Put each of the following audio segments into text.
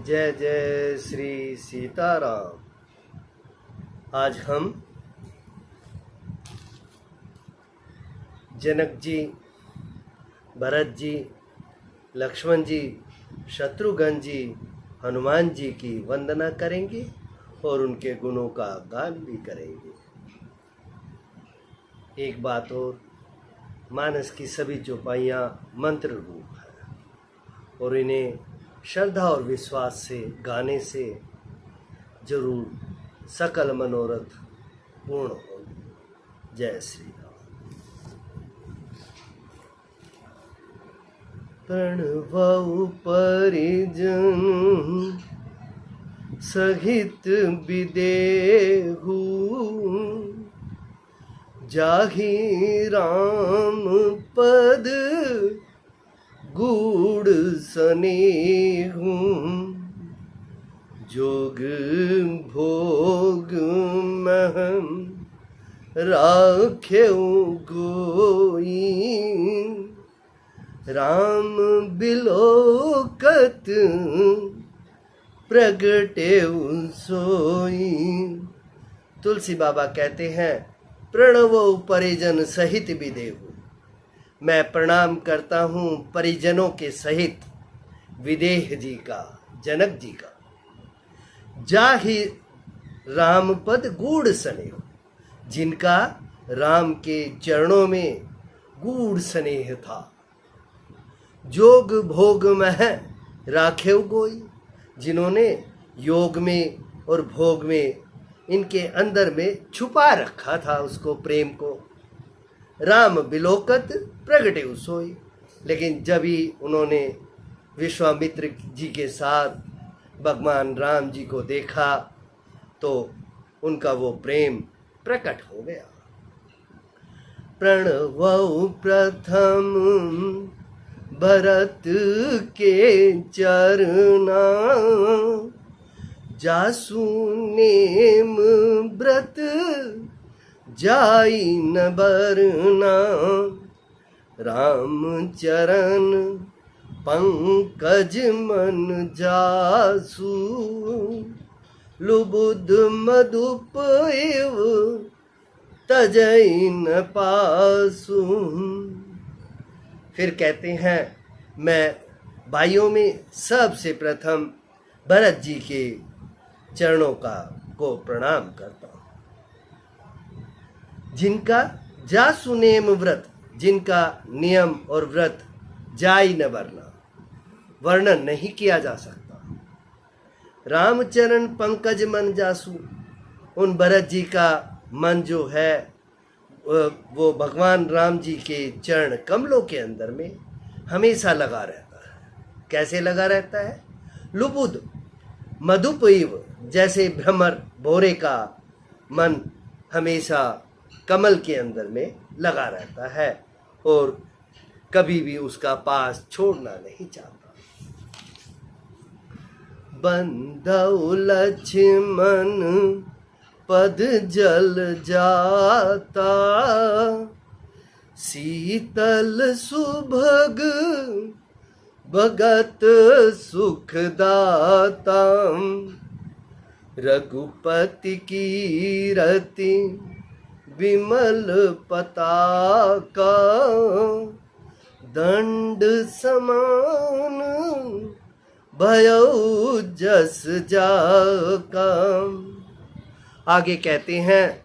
जय जय श्री सीताराम। आज हम जनक जी, भरत जी, लक्ष्मण जी, शत्रुघ्न जी, हनुमान जी की वंदना करेंगे और उनके गुणों का गान भी करेंगे। एक बात और, मानस की सभी चौपाइयाँ मंत्र रूप है और इन्हें श्रद्धा और विश्वास से गाने से जरूर सकल मनोरथ पूर्ण होंगे। जय श्री राम। प्रणवउ परिजन सहित विदेहु, जाहि राम पद गूढ़ सनेहु, जोग भोग महम राख्यउ गोई, राम बिलोकत प्रगटेउ सोई। तुलसी बाबा कहते हैं, प्रणवो परिजन सहित विदेहु, मैं प्रणाम करता हूँ परिजनों के सहित विदेह जी का, जनक जी का। जाहि राम पद गूढ़ स्नेह, जिनका राम के चरणों में गूढ़ स्नेह था। जोग भोग में राखेव गोई, जिन्होंने योग में और भोग में इनके अंदर में छुपा रखा था उसको, प्रेम को। राम बिलोकत प्रगटे सोई, लेकिन जब ही उन्होंने विश्वामित्र जी के साथ भगवान राम जी को देखा तो उनका वो प्रेम प्रकट हो गया। प्रणवउ प्रथम भरत के चरना, जासु नेम व्रत जाई न बरना, राम चरण पंकज मन जासु, लुबुध मधुप इव तजई न पासु। फिर कहते हैं, मैं भाइयों में सबसे प्रथम भरत जी के चरणों को प्रणाम करता हूँ, जिनका जासु नेम व्रत, जिनका नियम और व्रत जाई न वरना, वर्णन नहीं किया जा सकता। रामचरण पंकज मन जासु, उन भरत जी का मन जो है वो भगवान राम जी के चरण कमलों के अंदर में हमेशा लगा रहता है। कैसे लगा रहता है? लुबुध मधुपैव, जैसे भ्रमर भोरे का मन हमेशा कमल के अंदर में लगा रहता है और कभी भी उसका पास छोड़ना नहीं चाहता। बंधउ लक्ष्मण पद जल जाता, शीतल सुभग भगत सुखदाता, रघुपति कीरति विमल पताका, दंड समान भयउ जस जाका। आगे कहते हैं,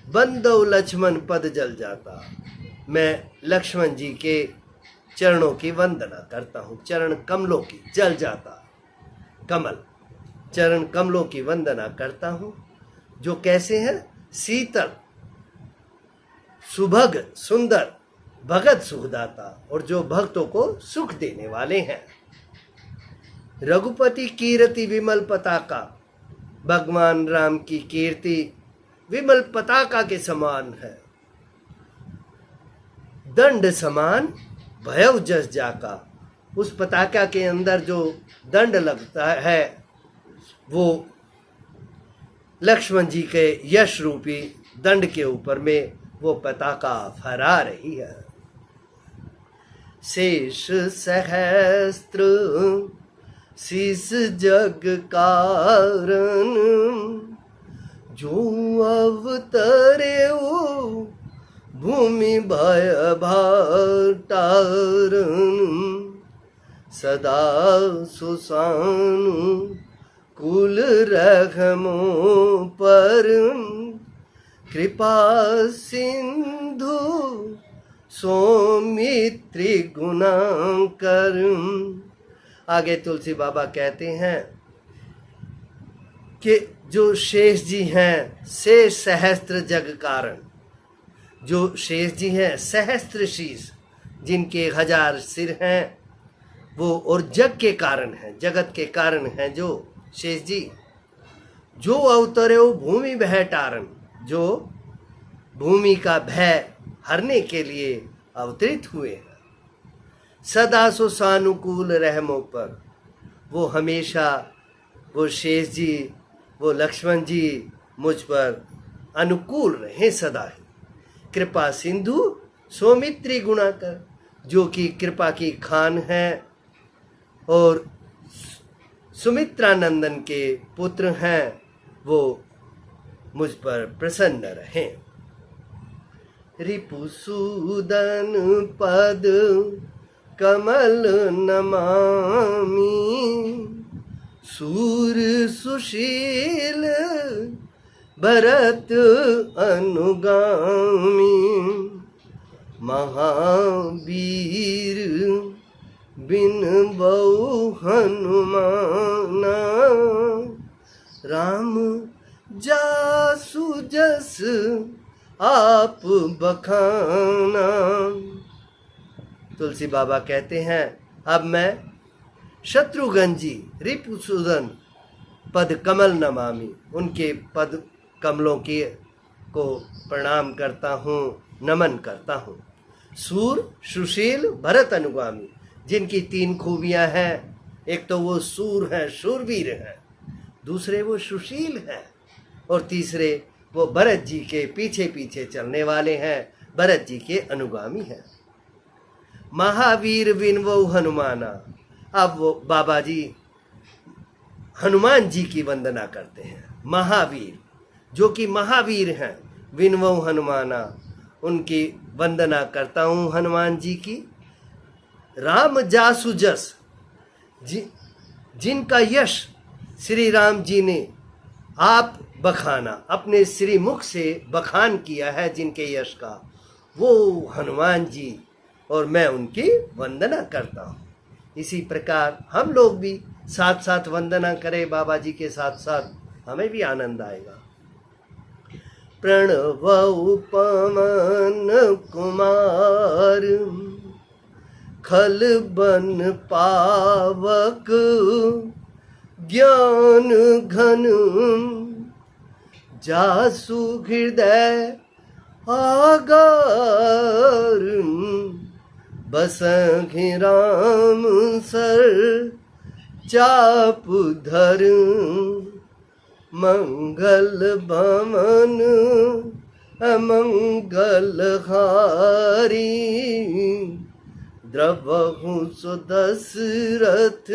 बंदौ लक्ष्मण पद जल जाता, मैं लक्ष्मण जी के चरणों की वंदना करता हूँ। चरण कमलों की, जल जाता कमल, चरण कमलों की वंदना करता हूँ, जो कैसे हैं? शीतल, सुभग, सुंदर, भगत सुखदाता, और जो भक्तों को सुख देने वाले हैं। रघुपति कीर्ति विमल पताका, भगवान राम की कीर्ति विमल पताका के समान है। दंड समान भयउ जस जाका, उस पताका के अंदर जो दंड लगता है वो लक्ष्मण जी के यश रूपी दंड के ऊपर में वो पताका फहरा रही है। शेष सहस्त्र शीस जग कारण जो अवतरे ओ भूमि भय भाटारण सदा सुसानु कुल रहमो पर कृपा सिंधु सौमित्री गुणाकर। आगे तुलसी बाबा कहते हैं कि जो शेष जी हैं शेष सहस्त्र जग कारण, जो शेष जी हैं सहस्त्र शीश जिनके 1000 सिर हैं वो, और जग के कारण हैं, जगत के कारण हैं जो शेष जी। जो अवतरे भूमि भय टारण, जो भूमि का भय हरने के लिए अवतरित हुए हैं। सदा सो सानुकूल रहमों पर, वो हमेशा, वो शेष जी, वो लक्ष्मण जी मुझ पर अनुकूल रहे सदा ही। कृपा सिंधु सौमित्री गुणाकर, जो कि कृपा की खान है और सुमित्रा नंदन के पुत्र हैं, वो मुझ पर प्रसन्न रहे। रिपुसूदन पद कमल नमामि सूर सुशील भरत अनुगामी महावीर बिन बहु हनुमाना राम जासु जस आप बखाना। तुलसी बाबा कहते हैं अब मैं शत्रुघ्न जी रिपुसूदन पद कमल नमामि, उनके पद कमलों के को प्रणाम करता हूँ, नमन करता हूँ। सूर सुशील भरत अनुगामी, जिनकी 3 खूबियाँ हैं, एक तो वो सूर हैं, शूरवीर हैं, दूसरे वो सुशील हैं, और तीसरे वो भरत जी के पीछे पीछे चलने वाले हैं, भरत जी के अनुगामी हैं। महावीर बिन वो हनुमाना, अब वो बाबा जी हनुमान जी की वंदना करते हैं। महावीर, जो कि महावीर हैं, बिन वो हनुमाना, उनकी वंदना करता हूँ हनुमान जी की। राम जासु जस, जिनका यश श्री राम जी ने आप बखाना, अपने श्री मुख से बखान किया है जिनके यश का, वो हनुमान जी, और मैं उनकी वंदना करता हूँ। इसी प्रकार हम लोग भी साथ साथ वंदना करें बाबा जी के साथ साथ, हमें भी आनंद आएगा। प्रणव पवन कुमार खल बन पावक ज्ञान घन जासु हृदय आगार बसंहि राम सर चाप धर मंगल बमन अमंगल हारी द्रवहु सुदशरथ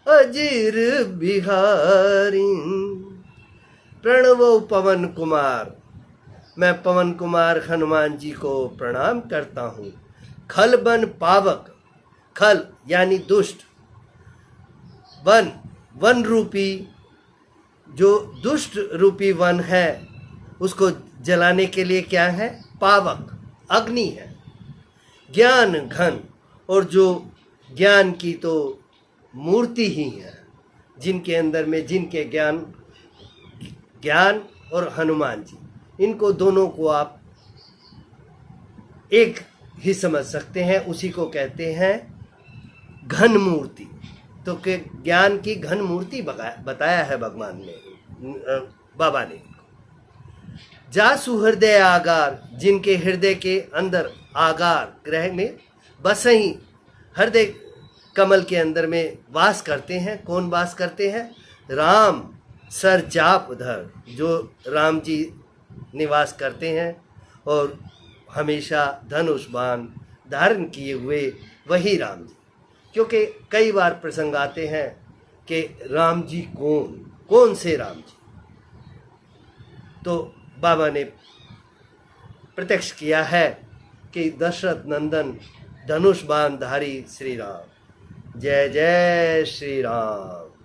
अजीर बिहारी। प्रणव पवन कुमार, मैं पवन कुमार हनुमान जी को प्रणाम करता हूँ। खल बन पावक, खल यानी दुष्ट, वन, वन रूपी, जो दुष्ट रूपी वन है उसको जलाने के लिए क्या है? पावक, अग्नि है। ज्ञान घन, और जो ज्ञान की तो मूर्ति ही है, जिनके अंदर में, जिनके ज्ञान और हनुमान जी, इनको दोनों को आप एक ही समझ सकते हैं, उसी को कहते हैं घन मूर्ति। तो के ज्ञान की घन मूर्ति बताया है भगवान ने, बाबा ने। जासु हृदय आगार, जिनके हृदय के अंदर आगार ग्रह में बसही, हृदय कमल के अंदर में वास करते हैं। कौन वास करते हैं? राम सर चाप धर, जो राम जी निवास करते हैं, और हमेशा धनुष बाण धारण किए हुए वही राम जी। क्योंकि कई बार प्रसंग आते हैं कि राम जी कौन से राम जी। तो बाबा ने प्रत्यक्ष किया है कि दशरथ नंदन धनुष बाणधारी श्री राम। जय जय श्री राम।